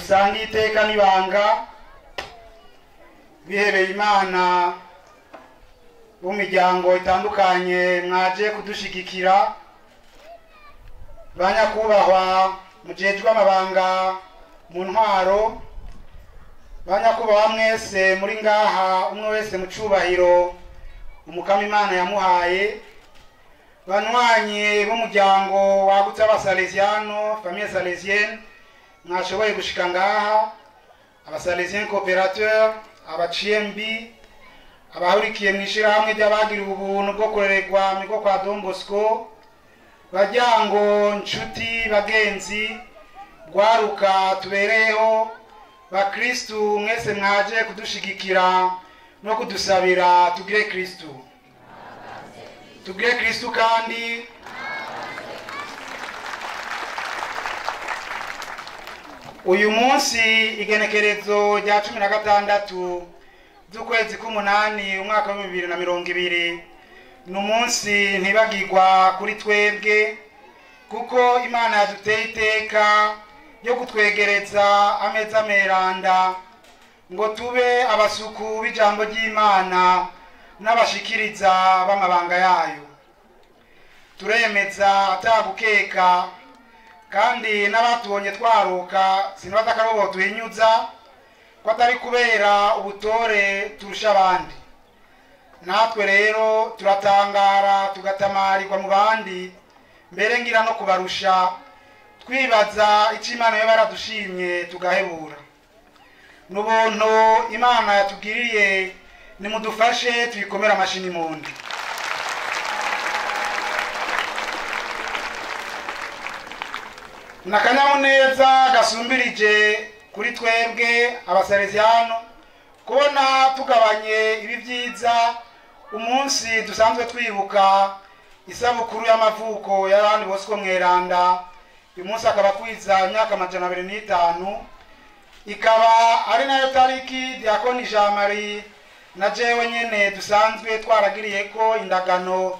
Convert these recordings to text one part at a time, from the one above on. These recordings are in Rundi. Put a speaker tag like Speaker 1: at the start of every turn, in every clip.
Speaker 1: dusangiye iteka n'ibanga bihebeye Imana bo miryango itandukanye mwaje kudushigikira, banyakubahwa mujejwe amabanga mu ntwaro, banyakubahwa mwese muri ngaha, umwe wese mu cubahiro umukama Imana yamuhaye, banwanye b'umuryango wagutse abasalesiano, famille salesienne mwashoboye gushika ngaha, abasalesienne coopérateur, abaciyembi, abahurikiye mwishirahamwe ry'abagira ubuntu bwo kurererwa migo kwa Don Bosco, bajyango nshuti bagenzi rwaruka tubereyeho, bakristu mwese mwaje kudushigikira no kudusabira tugire Kristu. Tugire Kristu kandi uyu munsi igenekerezo rya 16 z'ukwezi k'umunani umwaka wa 2020 n'umunsi ntibagirwa kuri twebwe, kuko Imana yaduteye iteka yo kutwegereza ameza meranda ngo tube abasuku b'ijambo ry'Imana n'abashikiriza b'amabanga yayo. Turemeza atagukeka kandi n'abatubonye twaruka sinibaza akarobo tuhinyuza ko atari kubera ubutore turusha abandi. Natwe rero turatangara tugatamarirwa mu bandi, mbere ngira no kubarusha, twibaza icyo Imana yo baradushimye tugahebura. N'ubuntu Imana yatugiriye, nimudufashe tuyikomera amashini mundi. Nakanyamuneza gasumbirije kuri twebwe abasalesiano kubona tugabanye ibi byiza umunsi dusanzwe twibuka isabukuru y'amavuko ya Don Bosco Mweranda. Uyu munsi akaba kwiza imyaka 205, ikaba ari nayo tariki Diakoni Jean Marie na jewe nyene dusanzwe twaragiriye ko indagano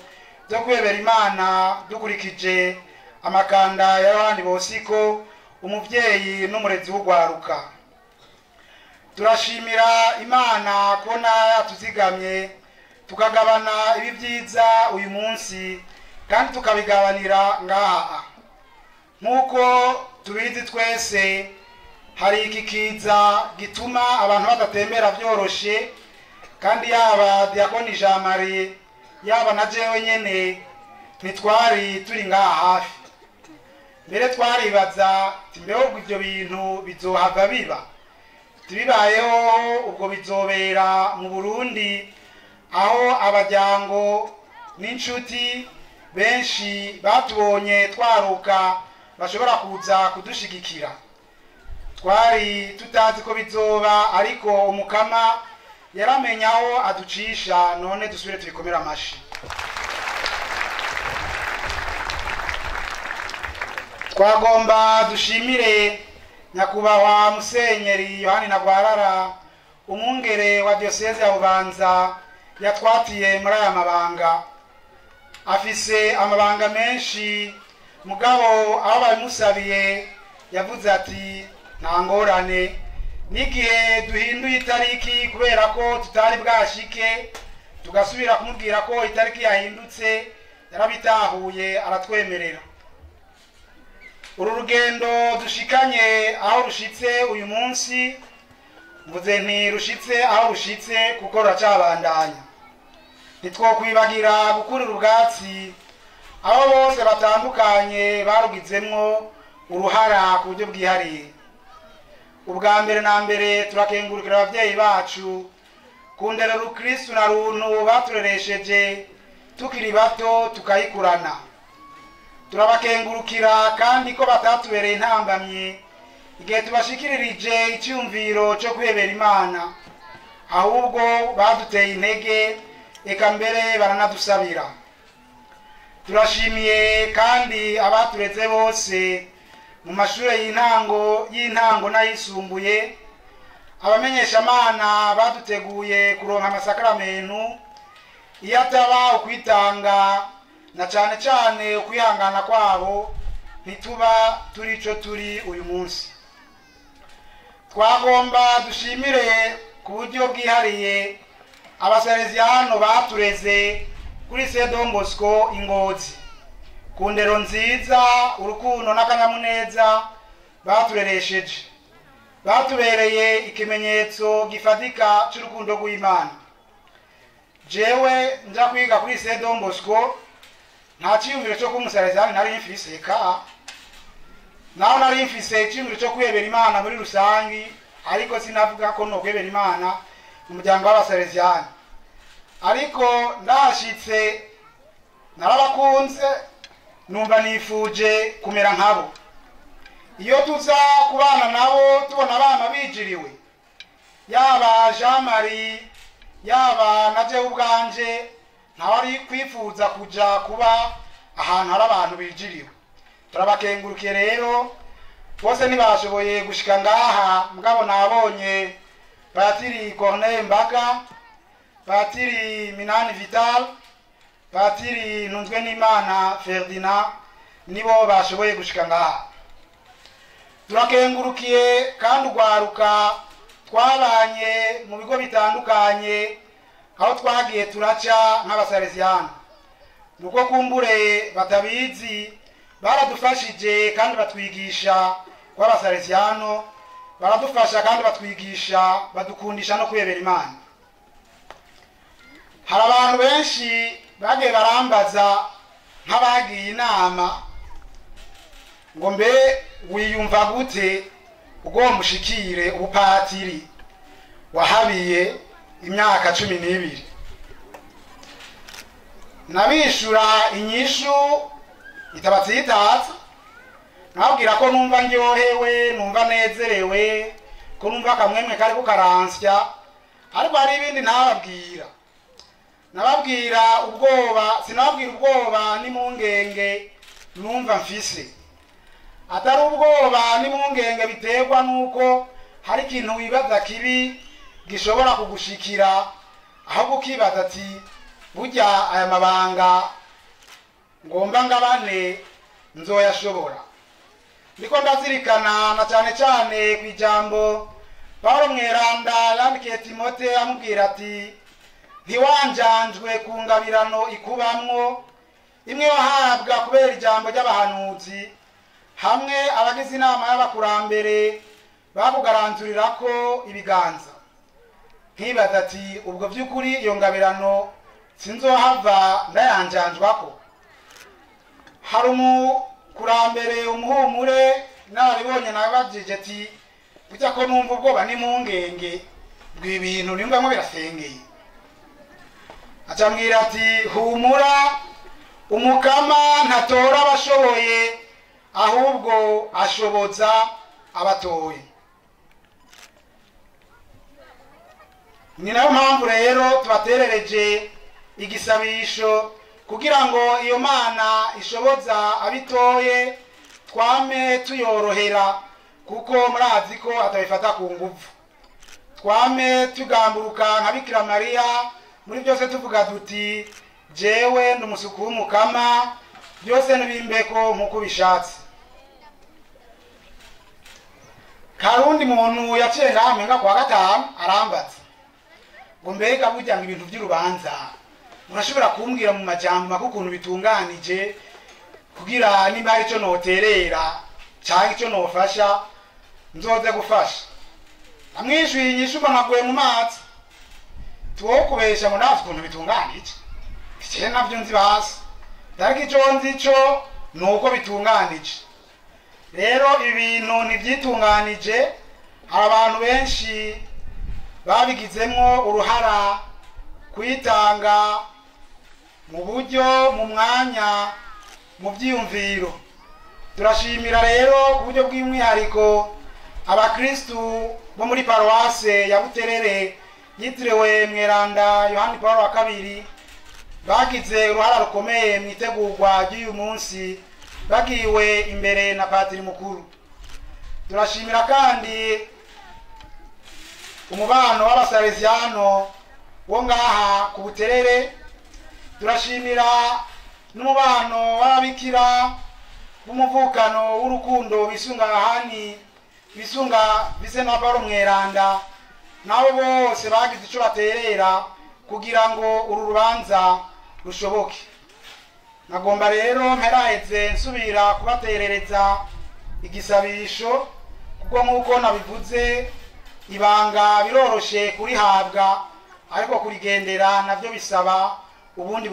Speaker 1: zo kwebera Imana dukurikije amakanda ya Don Bosco, umuvyeyi n'umurezi w'ugwaruka. Turashimira Imana kubona yatuzigamye tukagabana ibi byiza uyu munsi, kandi tukabigabanira ngaha. Nkuko tubizi twese, hari iki kiza gituma abantu badatembera byoroshe, kandi yaba Diakoni Jean Marie yaba na jewe nyene ntitwari turi ngaha hafi. Mbere twaribaza timbeho ibyo bintu bizohava biba, tibibayeho ubwo bizobera mu Burundi, aho abajyango n'inshuti benshi batubonye twaruka bashobora kuza kudushigikira. Twari tutazi ko bizoba, ariko umukama yaramenyaho aducisha, none dusubire tubikomera amashi. Twagomba dushimire nyakubahwa Musenyeri Yohani Ntagwarara, umwungere wa diocese ya Bubanza yatwatiye muri aya mabanga. Afise amabanga menshi, mugabo aho bamusabiye yavuze ati nta ngorane, n'igihe duhinduye itariki kubera ko tutari bwashike tugasubira kumubwira ko itariki yahindutse, yarabitahuye aratwemerera. Uru rugendo dushikanye aho rushitse uyu munsi, mvuze nti rushitse aho rushitse kuko ruracabandanya. Ntitwokwibagira gukurira ubwatsi abo bose batandukanye barugizemwo uruhara ku buryo bwihariye. Ubwa mbere na mbere turakengurukira abavyeyi bacu ku ndero rukristu na runtu batureresheje tukiri bato tukayikurana. Turabakengurukira kandi ko batatubereye intambamye igihe tubashikiririje icyumviro cyo kwebera Imana, ahubwo baduteye intege, eka mbere baranadusabira. Turashimiye kandi abatureze bose mu mashure y'intango n'ayisumbuye, abamenyeshamana baduteguye kuronka amasakaramentu, iyo ataba ukwitanga na cyane cyane ukwihangana kwabo ntituba turi ico turi uyu munsi. twagomba dushimire ku buryo bwihariye abasalesiano batureze kuri Lycée Don Bosco Ingozi, ku ndero nziza, urukundo n'akanyamuneza batureresheje, batubereye ikimenyetso gifatika cy'urukundo rw'Imana. Jewe nja kwiga kuri Lycée Don Bosco nta cyiyumviro cyo kumusalesiano nari mfise ka naho nari mfise icyiyumviro cyo kwebera Imana muri rusangi, ariko sinavuga ko no kwebera Imana mu muryango w'abasalesiano. Ariko ndashitse narabakunze, numva nifuje kumera nkabo. Iyo tuza kubana nabo tubona abana bijiriwe, yaba Jean Marie yaba na jewe ubwanje ntawari kwifuza kuja kuba ahantu hari abantu bijiriwe. Turabakengurukiye rero, bose ntibashoboye gushika ngaha, mugabo nabonye Patiri Corneille Mbaga, Patiri Minani Vital, Patiri Ntunzwe n'Imana Ferdinand nibo bashoboye gushika ngaha. Turakengurukiye kandi ugwaruka twabanye mu bigo bitandukanye aho twagiye turaca nk'abasalesiano. Nuko kumbure batabizi baradufashije kandi batwigisha kwa abasalesiano, baradufasha kandi batwigisha, badukundisha no kwebera Imana. Hari abantu benshi bagiye barambaza nk'abagiye inama ngo mbe wiyumva gute ubwo mushikire ubupatiri wahabiye imyaka 12. Nabishura inyishu itabatsitatsa, nabwira ko numva ndyohewe, numva nezerewe, ko numva kamwemwe kari kukaransya, ariko hari ibindi ntababwira. Nababwira ubwoba, sinababwira ubwoba n'impungenge numva mfise. Atari ubwoba n'impungenge biterwa nuko hari ikintu wibaza kibi gishobora kugushikira, aho gukibaza ati burya aya mabanga ngomba ngabane nzoyashobora. Ndiko ndazirikana na cyane cyane ku ijambo Paulo Mweranda yandikiye Timote amubwira ati ntiwanjanjwe ku ngabirano ikubamwo imwe wahabwa kubera ijambo ry'abahanuzi, hamwe abagize inama y'abakurambere bakugaranzurira ko ibiganza. Nkibaza ati ubwo by'ukuri iyo ngabirano sinzohava ndayanjanjwako. Hari umukurambere umuhumure narabibonye nabajije ati burya ko numva ubwoba n'impungenge bw'ibintu nimba ngo birasengeye. Acambwira ati humura, umukama ntatora abashoboye ahubwo ashoboza abatoye. Ni nayo mpamvu rero tubaterereje igisabisho kugira ngo iyo Mana ishoboza abitoye twame tuyorohera, kuko murazi ko atabifata ku nguvu. Twame tugamburuka nka Bikira Maria muri byose tuvuga duti jewe ndumusuku w'umukama, byose nibimbeko nkuko bishatse. Karundi muntu yaciye ngamenga kwa gatanu arambaza ngo mbega burya ngo ibintu by'urubanza urashobora kumbwira mu majambo makukuntu bitunganije kugira nimba ari cyo noterera cyangwa icyo nofasha nzoze gufasha. Amwishuye inyishu banaguye mu mazi tuwo kubesha ngo nazi ukuntu bitunganije, icyo nabyo nzi basi, ariko icyo nzi cyo nuko bitunganije. Rero ibintu nibyitunganije, abantu benshi babigizemo uruhara kwitanga mu buryo, mu mwanya, mu byiyumviro. Turashimira rero ku buryo bw'umwihariko abakristu bo muri paruwase ya Buterere yitiriwe Mweranda Yohani Paulo wa kabiri bagize uruhara rukomeye mu itegurwa ry'uyu munsi, bagiwe imbere na Patiri mukuru. Turashimira kandi umubano w'abasalesiano wo ngaha ku Buterere. Turashimira n'umubano w'ababikira b'umuvukano w'urukundo bisunga Yohani bisunga bise na Paulo Mweranda nabo bose bagize ico baterera kugira ngo uru rubanza rushoboke. Nagomba rero mperaheze nsubira kubaterereza igisabisho kuko nk'uko nabivuze ibanga biroroshe kurihabwa ariko kurigendera navyo bisaba ubundi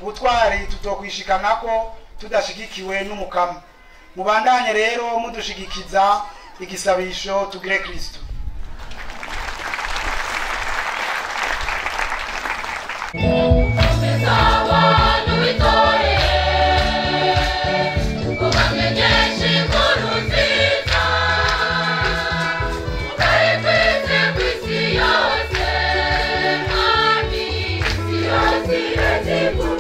Speaker 1: ubutwari tutokwishikanako tudashigikiwe n'umukama. Mubandanye rero mudushigikiza igisabisho tugire Kristo.
Speaker 2: Thank you.